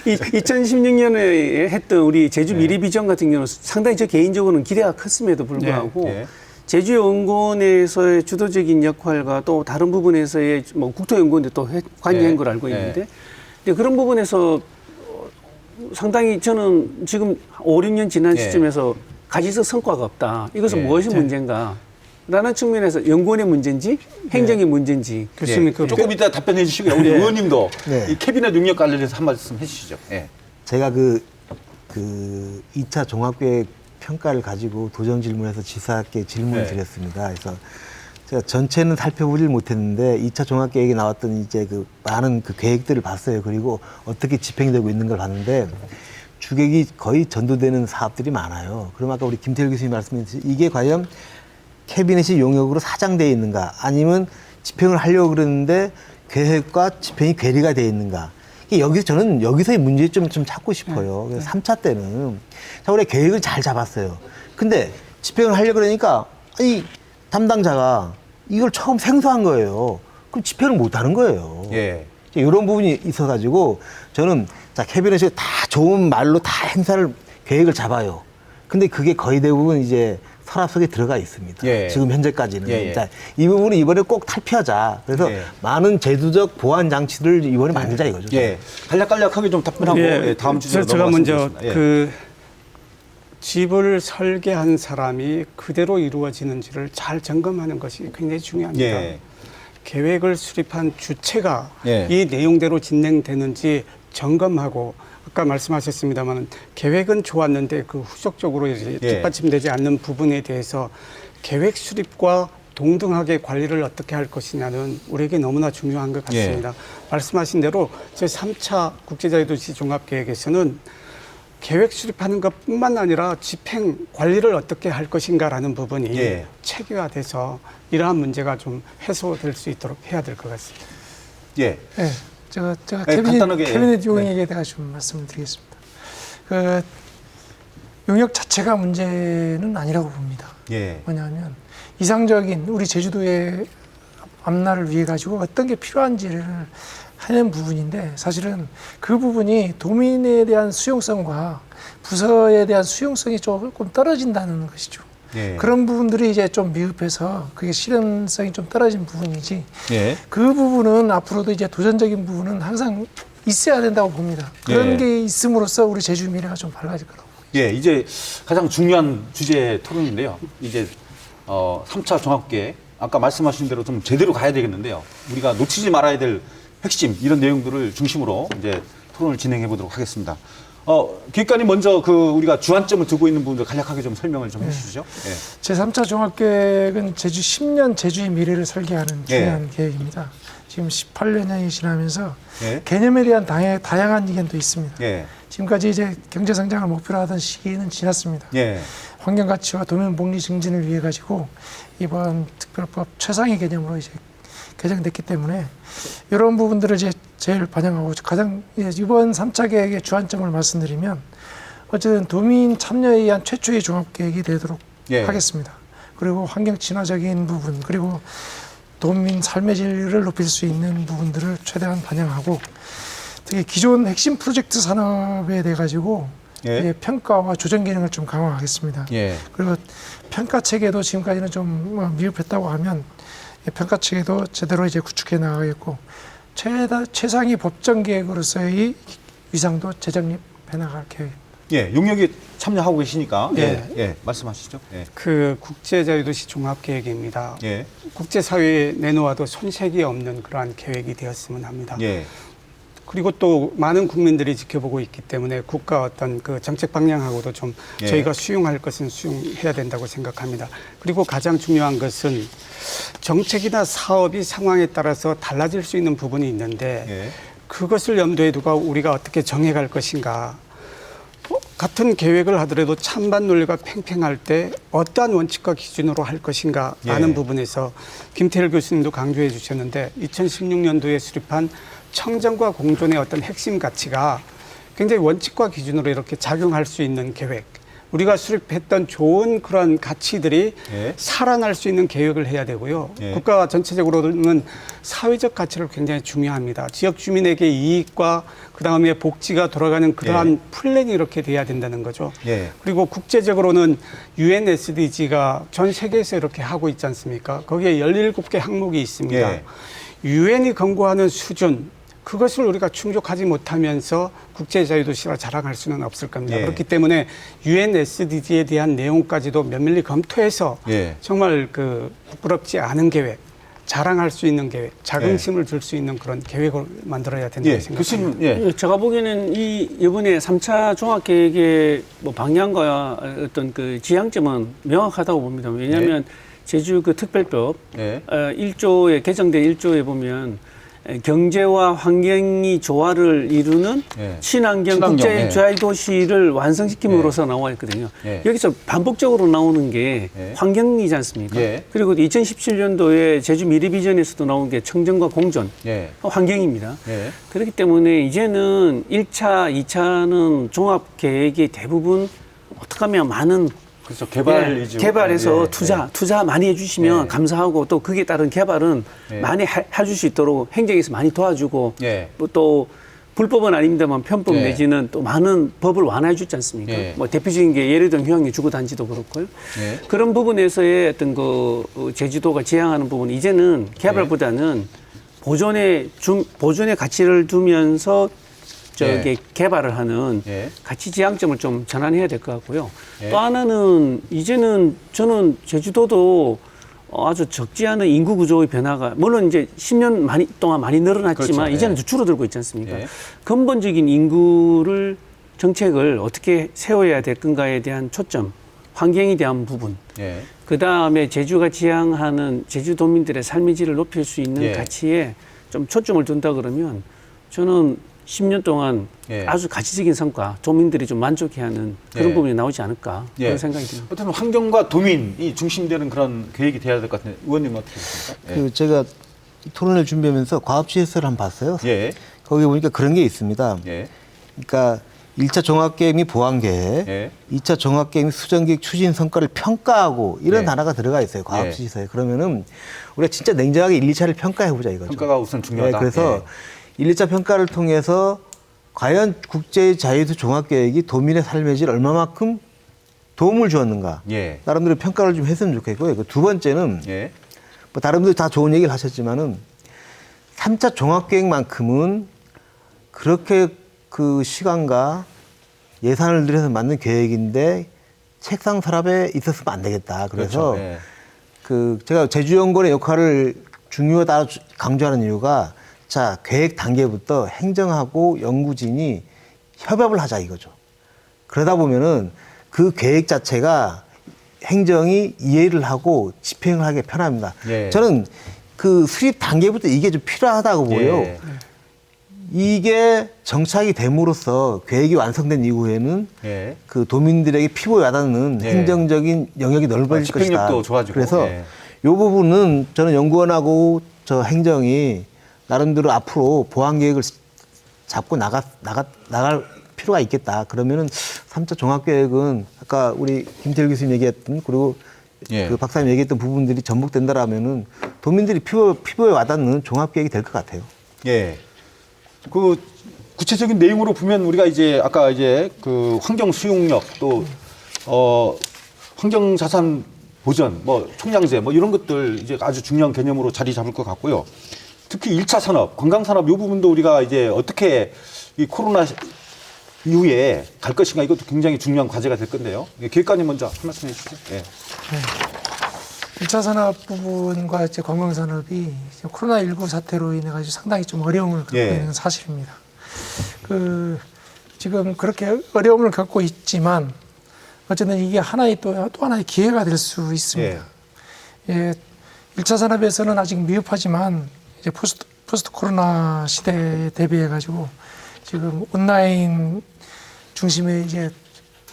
2016년에 했던 우리 제주 미래 비전 같은 경우는 상당히 저 개인적으로는 기대가 컸음에도 불구하고 예. 제주연구원에서의 주도적인 역할과 또 다른 부분에서의 뭐 국토연구원도 또 관여한 예. 걸 알고 예. 있는데 근데 그런 부분에서 상당히 저는 지금 5, 6년 지난 예. 시점에서 가지서 성과가 없다. 이것은 예. 무엇이 문제인가? 라는 측면에서 연구원의 문제인지 행정의 문제인지 교수님 예. 조금 이따 답변해 주시고요. 우리 의원님도 네. 이 캐비넷 용역 관련해서 한 말씀 해주시죠. 예. 제가 그 2차 종합계획 평가를 가지고 도정 질문에서 지사께 질문을 네. 드렸습니다. 그래서 제가 전체는 살펴보질 못했는데 2차 종합계획에 나왔던 이제 그 많은 그 계획들을 봤어요. 그리고 어떻게 집행이 되고 있는 걸 봤는데 주객이 거의 전도되는 사업들이 많아요. 그럼 아까 우리 김태일 교수님 말씀하셨듯이 이게 과연 캐비넷이 용역으로 사장되어 있는가 아니면 집행을 하려고 그러는데 계획과 집행이 괴리가 되어 있는가. 여기서 저는 여기서의 문제점을 좀 찾고 싶어요. 그래서 3차 때는 자, 우리 계획을 잘 잡았어요. 근데 집행을 하려고 그러니까 아니 담당자가 이걸 처음 생소한 거예요. 그럼 집행을 못 하는 거예요. 예. 이런 부분이 있어가지고 저는 자, 캐비넷이 다 좋은 말로 다 행사를 계획을 잡아요. 근데 그게 거의 대부분 이제 서랍 속에 들어가 있습니다. 예. 지금 현재까지는. 예, 예. 자, 이 부분은 이번에 꼭 탈피하자. 그래서 예. 많은 제도적 보완 장치를 이번에 만들자 이거죠. 예. 간략간략하게 좀 답변하고 예, 다음 주제로 제가 먼저 넘어가겠습니다. 예. 그 집을 설계한 사람이 그대로 이루어지는지를 잘 점검하는 것이 굉장히 중요합니다. 예. 계획을 수립한 주체가 예. 이 내용대로 진행되는지 점검하고 아까 말씀하셨습니다만 계획은 좋았는데 그 후속적으로 이제 예. 뒷받침되지 않는 부분에 대해서 계획 수립과 동등하게 관리를 어떻게 할 것이냐는 우리에게 너무나 중요한 것 같습니다. 말씀하신 대로 제3차 국제자유도시 종합계획에서는 계획 수립하는 것뿐만 아니라 집행 관리를 어떻게 할 것인가라는 부분이 예. 체계화돼서 이러한 문제가 좀 해소될 수 있도록 해야 될 것 같습니다. 예. 네, 제가 네, 간단하게, 캐비넷 예. 용역에 대해 좀 말씀을 드리겠습니다. 그 용역 자체가 문제는 아니라고 봅니다. 예. 뭐냐면 이상적인 우리 제주도의 앞날을 위해 가지고 어떤 게 필요한지를 하는 부분인데 사실은 그 부분이 도민에 대한 수용성과 부서에 대한 수용성이 조금 떨어진다는 것이죠. 예. 그런 부분들이 이제 좀 미흡해서 그게 실현성이 좀 떨어진 부분이지. 예. 그 부분은 앞으로도 이제 도전적인 부분은 항상 있어야 된다고 봅니다. 그런 예. 게 있음으로써 우리 제주 미래가 좀 밝아질 거라고. 예, 이제 가장 중요한 주제 토론인데요. 이제 3차 종합계획 아까 말씀하신 대로 좀 제대로 가야 되겠는데요. 우리가 놓치지 말아야 될 핵심 이런 내용들을 중심으로 이제 토론을 진행해 보도록 하겠습니다. 기획관님 먼저 그 우리가 주안점을 두고 있는 부분들 간략하게 좀 설명을 좀 해주시죠. 예. 제3차 종합계획은 제주 10년 제주의 미래를 설계하는 중요한 예. 계획입니다. 지금 18년이 지나면서 예. 개념에 대한 다양한 의견도 있습니다. 예. 지금까지 이제 경제성장을 목표로 하던 시기는 지났습니다. 예. 환경가치와 도민복리 증진을 위해 가지고 이번 특별법 최상위 개념으로 이제 개정됐기 때문에 이런 부분들을 이제 제일 반영하고 가장 이번 3차 계획의 주안점을 말씀드리면 어쨌든 도민 참여에 의한 최초의 종합계획이 되도록 예. 하겠습니다. 그리고 환경 친화적인 부분 그리고 도민 삶의 질을 높일 수 있는 부분들을 최대한 반영하고 특히 기존 핵심 프로젝트 산업에 대해 가지고 예. 이제 평가와 조정 기능을 좀 강화하겠습니다. 예. 그리고 평가 체계도 지금까지는 좀 미흡했다고 하면 평가 체계도 제대로 이제 구축해 나가겠고 최상위 법정 계획으로서의 위상도 재정립해 나갈 계획입니다. 예. 용역에 참여하고 계시니까 예. 예. 예. 말씀하시죠. 예. 그 국제자유도시 종합계획입니다. 예. 국제사회에 내놓아도 손색이 없는 그러한 계획이 되었으면 합니다. 예. 그리고 또 많은 국민들이 지켜보고 있기 때문에 국가 어떤 그 정책 방향하고도 좀 예. 저희가 수용할 것은 수용해야 된다고 생각합니다. 그리고 가장 중요한 것은 정책이나 사업이 상황에 따라서 달라질 수 있는 부분이 있는데 예. 그것을 염두에 두고 우리가 어떻게 정해갈 것인가. 같은 계획을 하더라도 찬반 논리가 팽팽할 때 어떠한 원칙과 기준으로 할 것인가 라는 예. 부분에서 김태일 교수님도 강조해 주셨는데 2016년도에 수립한 청정과 공존의 어떤 핵심 가치가 굉장히 원칙과 기준으로 이렇게 작용할 수 있는 계획, 우리가 수립했던 좋은 그런 가치들이 예. 살아날 수 있는 계획을 해야 되고요. 예. 국가 전체적으로는 사회적 가치를 굉장히 중요합니다. 지역 주민에게 이익과 그다음에 복지가 돌아가는 그러한 예. 플랜이 이렇게 돼야 된다는 거죠. 예. 그리고 국제적으로는 UN SDG가 전 세계에서 이렇게 하고 있지 않습니까? 거기에 17개 항목이 있습니다. 예. UN이 권고하는 수준, 그것을 우리가 충족하지 못하면서 국제자유도시라 자랑할 수는 없을 겁니다. 예. 그렇기 때문에 UN SDG에 대한 내용까지도 면밀히 검토해서 예. 정말 그 부끄럽지 않은 계획, 자랑할 수 있는 계획, 자긍심을 줄 수 있는 그런 계획을 만들어야 된다고 예. 생각합니다. 교수님, 예. 제가 보기에는 이번에 3차 종합계획의 뭐 방향과 어떤 그 지향점은 명확하다고 봅니다. 왜냐하면 제주 그 특별법 예. 1조에 개정된 1조에 보면 경제와 환경이 조화를 이루는 예. 친환경 친환경, 국제자유도시를 완성시킴으로써 나와 있거든요. 예. 여기서 반복적으로 나오는 게 예. 환경이지 않습니까? 예. 그리고 2017년도에 제주 미래비전에서도 나온 게 청정과 공존, 예. 환경입니다. 예. 그렇기 때문에 이제는 1차, 2차는 종합계획이 대부분 어떻게 하면 많은 그렇죠. 개발 위주. 개발해서 투자 많이 해주시면 감사하고 또 그에 따른 개발은 많이 해줄 수 있도록 행정에서 많이 도와주고 또 불법은 아닙니다만 편법 내지는 또 많은 법을 완화해 주지 않습니까? 뭐 대표적인 게 예를 들면 휴양림 주거단지도 그렇고요. 그런 부분에서의 어떤 그 제주도가 지향하는 부분 이제는 개발보다는 보존의 가치를 두면서 개발을 하는 가치 지향점을 좀 전환해야 될 것 같고요. 또 하나는 이제는 저는 제주도도 아주 적지 않은 인구 구조의 변화가 물론 이제 10년 동안 많이 늘어났지만 그렇죠. 이제는 줄어들고 있지 않습니까? 근본적인 인구를 정책을 어떻게 세워야 될 건가에 대한 초점, 환경에 대한 부분, 그 다음에 제주가 지향하는 제주도민들의 삶의 질을 높일 수 있는 가치에 좀 초점을 둔다 그러면 저는 10년 동안 아주 가치적인 성과, 도민들이 좀 만족해하는 그런 부분이 나오지 않을까 그런 생각이 듭니다. 어쨌든 환경과 도민이 중심되는 그런 계획이 돼야 될 것 같은데 의원님은 어떻게 보십니까? 그 제가 토론을 준비하면서 과업지에서를 한번 봤어요. 거기 보니까 그런 게 있습니다. 그러니까 1차 종합계획 및 보완계획, 2차 종합계획 및 수정계획 추진 성과를 평가하고 이런 단어가 들어가 있어요. 과업지에서에. 그러면은 우리가 진짜 냉정하게 1, 2차를 평가해보자 이거죠. 평가가 우선 중요하다. 그래서 1, 2차 평가를 통해서 과연 국제자유도 종합계획이 도민의 삶의 질 얼마만큼 도움을 주었는가. 나름대로 평가를 좀 했으면 좋겠고요. 두 번째는 뭐 다른 분들 다 좋은 얘기를 하셨지만은 3차 종합계획만큼은 그렇게 그 시간과 예산을 들여서 만든 계획인데 책상 서랍에 있었으면 안 되겠다. 그래서 그 제가 제주연구원의 역할을 중요하다 강조하는 이유가 자, 계획 단계부터 행정하고 연구진이 협업을 하자 이거죠. 그러다 보면은 그 계획 자체가 행정이 이해를 하고 집행을 하기 편합니다. 저는 그 수립 단계부터 이게 좀 필요하다고 보여요. 이게 정착이 됨으로써 계획이 완성된 이후에는 그 도민들에게 피부에 와닿는 행정적인 영역이 넓어질 것이다. 집행력도 좋아지고. 그래서 이 부분은 저는 연구원하고 저 행정이 나름대로 앞으로 보완 계획을 잡고 나갈 필요가 있겠다. 그러면은 3차 종합계획은 아까 우리 김태일 교수님 얘기했던 그리고 그 박사님 얘기했던 부분들이 전복된다라면은 도민들이 피부에 와닿는 종합계획이 될 것 같아요. 그 구체적인 내용으로 보면 우리가 이제 아까 이제 그 환경 수용력 또 환경 자산 보전 뭐 총량제 뭐 이런 것들 이제 아주 중요한 개념으로 자리 잡을 것 같고요. 특히 1차 산업, 관광 산업 이 부분도 우리가 이제 어떻게 이 코로나 이후에 갈 것인가 이것도 굉장히 중요한 과제가 될 건데요. 기획관님 먼저 한 말씀 해주시죠. 1차 산업 부분과 이제 관광 산업이 코로나19 사태로 인해 가지고 상당히 좀 어려움을 겪고 있는 사실입니다. 그 지금 그렇게 어려움을 겪고 있지만 어쨌든 이게 하나의 또 하나의 기회가 될 수 있습니다. 1차 산업에서는 아직 미흡하지만 이제 포스트 코로나 시대에 대비해 가지고 지금 온라인 중심의 이제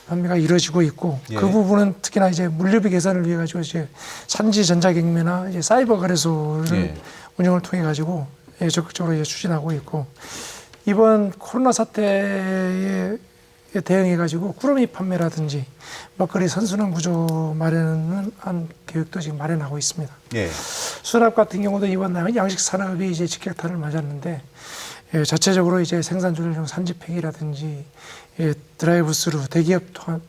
판매가 이루어지고 있고 그 부분은 특히나 이제 물류비 개선을 위해 가지고 이제 산지 전자경매나 이제 사이버 거래소를 운영을 통해 가지고 적극적으로 이제 추진하고 있고 이번 코로나 사태에 대응해 가지고 꾸러미 판매라든지 먹거리 선순환 구조 마련은 한 계획도 지금 마련하고 있습니다. 수납 같은 경우도 이번 양식 산업이 이제 직격탄을 맞았는데 자체적으로 이제 생산주를 산지팩이라든지 드라이브스루 대기업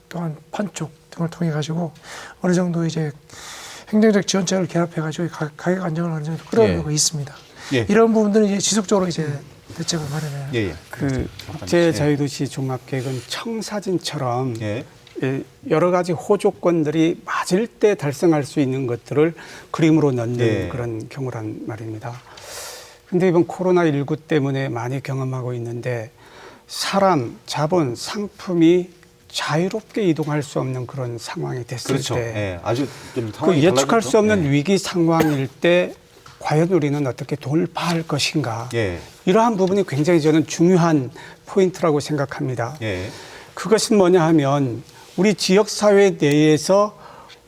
또한 판촉 등을 통해 가지고 어느 정도 이제 행정적 지원책을 결합해 가지고 가격 안정을 어느 정도 끌어오고 있습니다. 이런 부분들은 이제 지속적으로 이제 대책을 마련해요. 그 국제 자유도시 종합계획은 청사진처럼 여러 가지 호조건들이 맞을 때 달성할 수 있는 것들을 그림으로 넣는 그런 경우란 말입니다. 근데 이번 코로나19 때문에 많이 경험하고 있는데 사람, 자본, 상품이 자유롭게 이동할 수 없는 그런 상황이 됐을 때 아주 좀 그 예측할 수 없는 위기 상황일 때 과연 우리는 어떻게 돌파할 것인가 이러한 부분이 굉장히 저는 중요한 포인트라고 생각합니다. 그것은 뭐냐 하면 우리 지역사회 내에서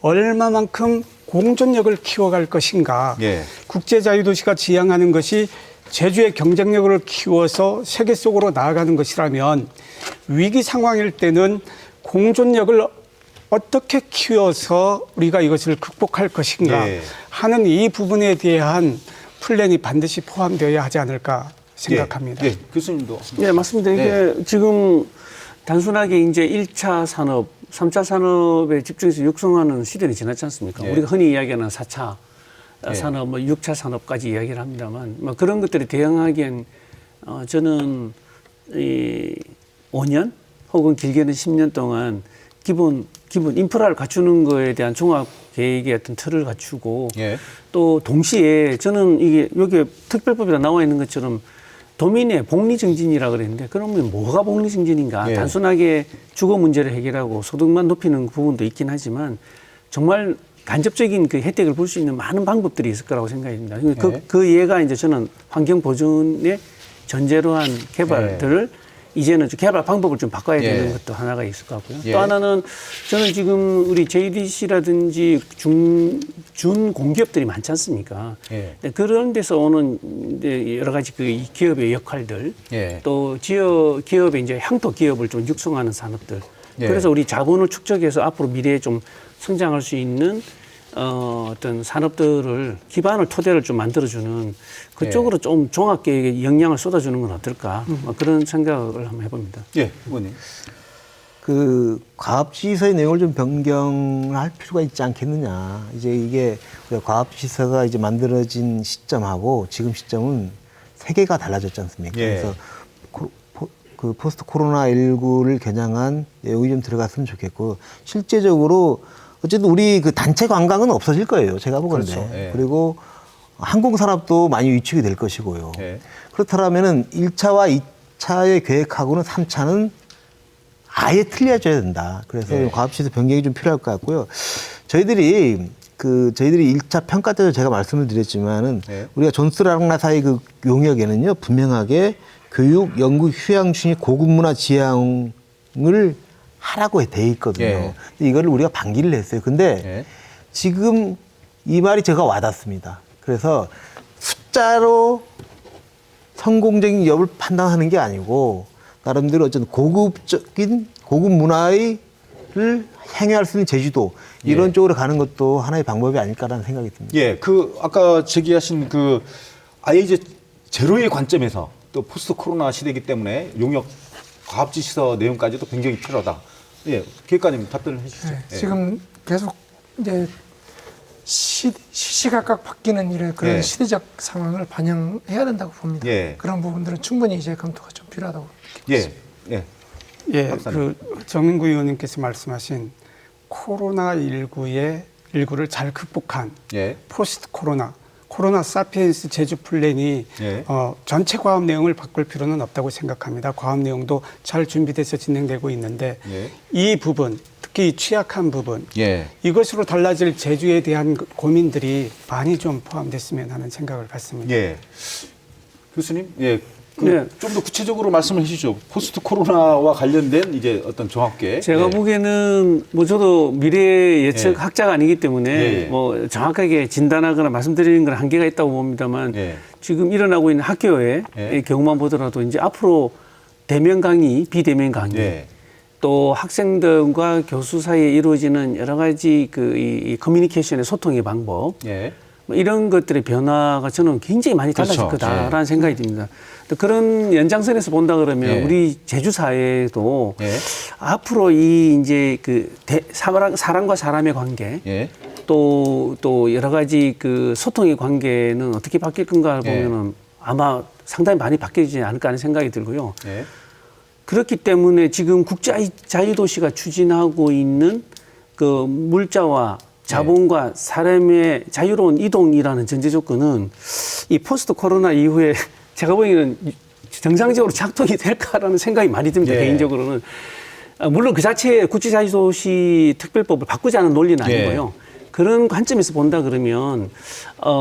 얼마만큼 공존력을 키워갈 것인가. 국제자유도시가 지향하는 것이 제주의 경쟁력을 키워서 세계 속으로 나아가는 것이라면 위기 상황일 때는 공존력을 어떻게 키워서 우리가 이것을 극복할 것인가 예. 하는 이 부분에 대한 플랜이 반드시 포함되어야 하지 않을까 생각합니다. 예, 교수님도. 네, 맞습니다. 이게 지금 단순하게 이제 1차 산업, 3차 산업에 집중해서 육성하는 시대는 지났지 않습니까? 예. 우리가 흔히 이야기하는 4차 예. 산업, 뭐 6차 산업까지 이야기를 합니다만, 뭐 그런 것들이 대응하기엔 저는 이 5년 혹은 길게는 10년 동안 기본 인프라를 갖추는 거에 대한 종합 계획의 어떤 틀을 갖추고 예. 또 동시에 저는 이게 여기 특별법에 나와 있는 것처럼 도민의 복리증진이라 그랬는데 그러면 뭐가 복리증진인가? 예. 단순하게 주거 문제를 해결하고 소득만 높이는 부분도 있긴 하지만 정말 간접적인 그 혜택을 볼 수 있는 많은 방법들이 있을 거라고 생각합니다. 예. 그 예가 이제 저는 환경 보존의 전제로 한 개발들을 이제는 개발 방법을 좀 바꿔야 되는 것도 하나가 있을 것 같고요. 예. 또 하나는 저는 지금 우리 JDC라든지 준 공기업들이 많지 않습니까? 예. 그런 데서 오는 이제 여러 가지 그 이 기업의 역할들, 예. 또 기업의 이제 향토 기업을 좀 육성하는 산업들. 예. 그래서 우리 자본을 축적해서 앞으로 미래에 좀 성장할 수 있는 어떤 산업들을 기반을 토대를 좀 만들어주는 그쪽으로 좀 종합계획에 영향을 쏟아주는 건 어떨까 뭐 그런 생각을 한번 해봅니다. 예, 의원님. 그 과학지시서의 내용을 좀 변경할 필요가 있지 않겠느냐. 이제 이게 우리가 과학지시서가 이제 만들어진 시점하고 지금 시점은 세계가 달라졌지 않습니까? 예. 그래서 그 포스트 코로나19를 겨냥한 내용이 좀 들어갔으면 좋겠고 실제적으로 어쨌든 우리 그 단체 관광은 없어질 거예요. 제가 보건데. 그렇죠. 예. 그리고 항공산업도 많이 위축이 될 것이고요. 예. 그렇다면은 1차와 2차의 계획하고는 3차는 아예 틀려져야 된다. 그래서 예. 과업시에서 변경이 좀 필요할 것 같고요. 저희들이 1차 평가 때도 제가 말씀을 드렸지만은 예. 우리가 존스랑라사의 그 용역에는요, 분명하게 교육, 연구, 휴양 중에 고급 문화 지향을 하라고 돼 있거든요. 예. 근데 이거를 우리가 방기를 했어요. 근데 예. 지금 이 말이 제가 와닿습니다. 그래서 숫자로 성공적인 여부를 판단하는 게 아니고 나름대로 어쨌든 고급 문화를 향유할 수 있는 제주도 이런 예. 쪽으로 가는 것도 하나의 방법이 아닐까라는 생각이 듭니다. 예, 그 아까 제기하신 그 아예 이제 제로의 관점에서 또 포스트 코로나 시대이기 때문에 용역 과학지시서 내용까지도 변경이 필요하다. 예, 기획관님 답변을 해주시죠. 네, 예. 지금 계속 이제 시시각각 바뀌는 이런 그런 예. 시대적 상황을 반영해야 된다고 봅니다. 예. 그런 부분들은 충분히 이제 검토가 좀 필요하다고 느끼고 예, 예, 예, 박사님. 정민구 의원님께서 말씀하신 코로나19를 잘 극복한 예, 포스트 코로나 사피엔스 제주 플랜이 예. 전체 과업 내용을 바꿀 필요는 없다고 생각합니다. 과업 내용도 잘 준비돼서 진행되고 있는데 예. 이 부분, 특히 취약한 부분, 예. 이것으로 달라질 제주에 대한 고민들이 많이 좀 포함됐으면 하는 생각을 갖습니다. 예. 교수님, 예. 네. 좀 더 구체적으로 말씀을 해주시죠. 포스트 코로나와 관련된 이제 어떤 종합계. 제가 예. 보기에는 뭐 저도 미래 예측 예. 학자가 아니기 때문에 예. 뭐 정확하게 진단하거나 말씀드리는 건 한계가 있다고 봅니다만 예. 지금 일어나고 있는 학교의 예. 경우만 보더라도 이제 앞으로 대면 강의, 비대면 강의 예. 또 학생들과 교수 사이에 이루어지는 여러 가지 이 커뮤니케이션의 소통의 방법 예. 뭐 이런 것들의 변화가 저는 굉장히 많이 달라질 그렇죠. 거다라는 예. 생각이 듭니다. 또 그런 연장선에서 본다 그러면 예. 우리 제주 사회도 예. 앞으로 이 이제 사람과 사람의 관계 예. 또 여러 가지 그 소통의 관계는 어떻게 바뀔 건가 예. 보면은 아마 상당히 많이 바뀌지 않을까 하는 생각이 들고요. 예. 그렇기 때문에 지금 국제자유도시가 추진하고 있는 그 물자와 자본과 사람의 자유로운 이동이라는 전제 조건은 이 포스트 코로나 이후에 제가 보기에는 정상적으로 작동이 될까라는 생각이 많이 듭니다. 예. 개인적으로는. 물론 그 자체에 국제자유도시 특별법을 바꾸자는 논리는 아니고요. 그런 관점에서 본다 그러면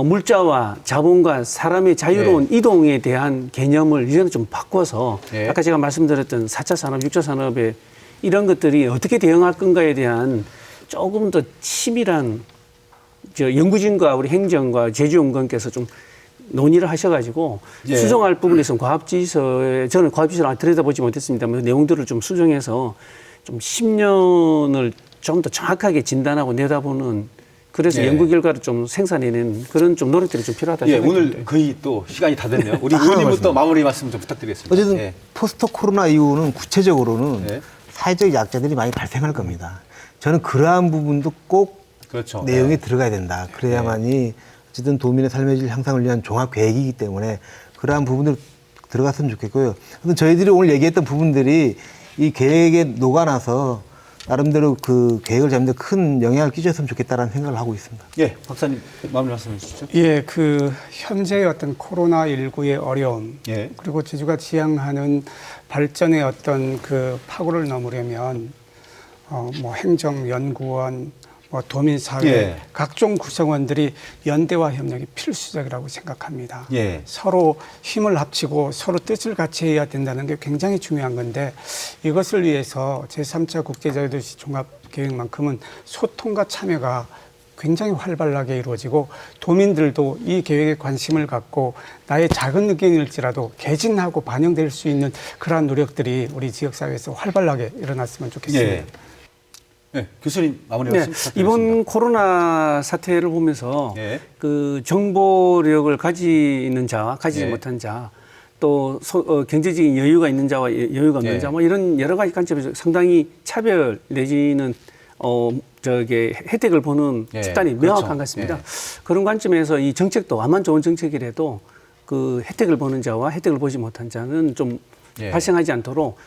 물자와 자본과 사람의 자유로운 이동에 대한 개념을 이제는 좀 바꿔서 예. 아까 제가 말씀드렸던 4차 산업, 6차 산업에 이런 것들이 어떻게 대응할 건가에 대한 조금 더 치밀한 연구진과 우리 행정과 제주연구원께서 좀 논의를 하셔가지고 예. 수정할 부분에서는 과학지시서에 저는 과학지시를 들여다보지 못했습니다만 그 내용들을 좀 수정해서 좀 10년을 좀 더 정확하게 진단하고 내다보는 그래서 예. 연구 결과를 좀 생산해내는 그런 좀 노력들이 좀 필요하다 예, 생각합니다. 오늘 거의 또 시간이 다 됐네요. 우리 의원님부터 마무리 말씀 좀 부탁드리겠습니다. 어쨌든 예. 포스트 코로나 이후는 구체적으로는 예. 사회적 약자들이 많이 발생할 겁니다. 저는 그러한 부분도 꼭 그렇죠. 내용에 예. 들어가야 된다. 그래야만이 어쨌든 도민의 삶의 질 향상을 위한 종합 계획이기 때문에 그러한 부분들 들어갔으면 좋겠고요. 하여튼 저희들이 오늘 얘기했던 부분들이 이 계획에 녹아나서 나름대로 그 계획을 잡는 데 큰 영향을 끼쳤으면 좋겠다라는 생각을 하고 있습니다. 예, 박사님 마무리 말씀해 주시죠. 예, 그 현재의 어떤 코로나19의 어려움, 예. 그리고 제주가 지향하는 발전의 어떤 그 파고를 넘으려면 뭐 행정연구원, 뭐 도민사회, 예. 각종 구성원들이 연대와 협력이 필수적이라고 생각합니다. 예. 서로 힘을 합치고 서로 뜻을 같이 해야 된다는 게 굉장히 중요한 건데 이것을 위해서 제3차 국제자유도시 종합계획만큼은 소통과 참여가 굉장히 활발하게 이루어지고 도민들도 이 계획에 관심을 갖고 나의 작은 의견일지라도 개진하고 반영될 수 있는 그러한 노력들이 우리 지역사회에서 활발하게 일어났으면 좋겠습니다. 예. 네, 교수님 마무리 네, 말씀 부탁드리겠습니다. 이번 코로나 사태를 보면서 예. 그 정보력을 가지는 자와 가지지 예. 못한 자, 또 경제적인 여유가 있는 자와 여유가 없는 예. 자, 뭐 이런 여러 가지 관점에서 상당히 차별 내지는 혜택을 보는 예. 집단이 그렇죠. 명확한 것 같습니다. 예. 그런 관점에서 이 정책도 암만 좋은 정책이라도 그 혜택을 보는 자와 혜택을 보지 못한 자는 좀 예. 발생하지 않도록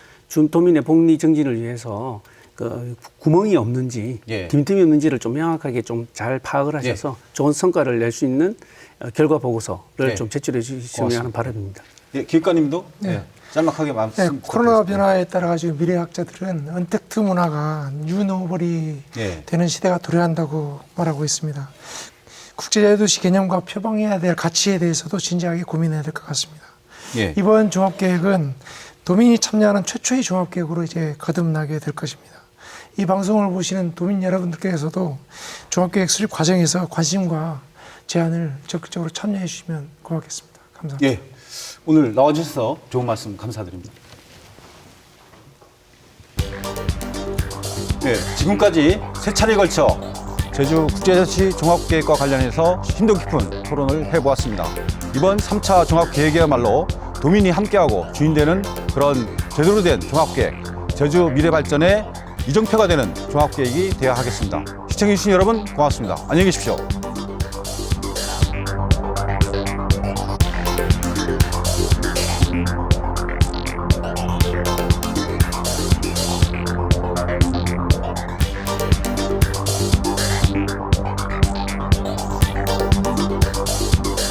도민의 복리 정진을 위해서 그 구멍이 없는지 예. 빈틈이 없는지를 좀 명확하게 좀 잘 파악을 하셔서 좋은 성과를 낼 수 있는 결과 보고서를 예. 좀 제출해 주시면 고맙습니다. 하는 바람입니다. 예, 기획관님도 네. 예, 짤막하게 말씀 네, 부탁드리겠습니다. 코로나 변화에 따라 가지고 미래학자들은 언택트 문화가 뉴노멀이 예. 되는 시대가 도래한다고 말하고 있습니다. 국제자유도시 개념과 표방해야 될 가치에 대해서도 진지하게 고민해야 될 것 같습니다. 예. 이번 종합계획은 도민이 참여하는 최초의 종합계획으로 이제 거듭나게 될 것입니다. 이 방송을 보시는 도민 여러분들께서도 종합계획 수립 과정에서 관심과 제안을 적극적으로 참여해 주시면 고맙겠습니다. 감사합니다. 예, 오늘 나와주셔서 좋은 말씀 감사드립니다. 네, 지금까지 세 차례에 걸쳐 제주 국제자치 종합계획과 관련해서 심도 깊은 토론을 해보았습니다. 이번 3차 종합계획이야말로 도민이 함께하고 주인되는 그런 제대로 된 종합계획, 제주 미래발전의 이정표가 되는 종합계획이 되어야 하겠습니다. 시청해주신 여러분 고맙습니다. 안녕히 계십시오.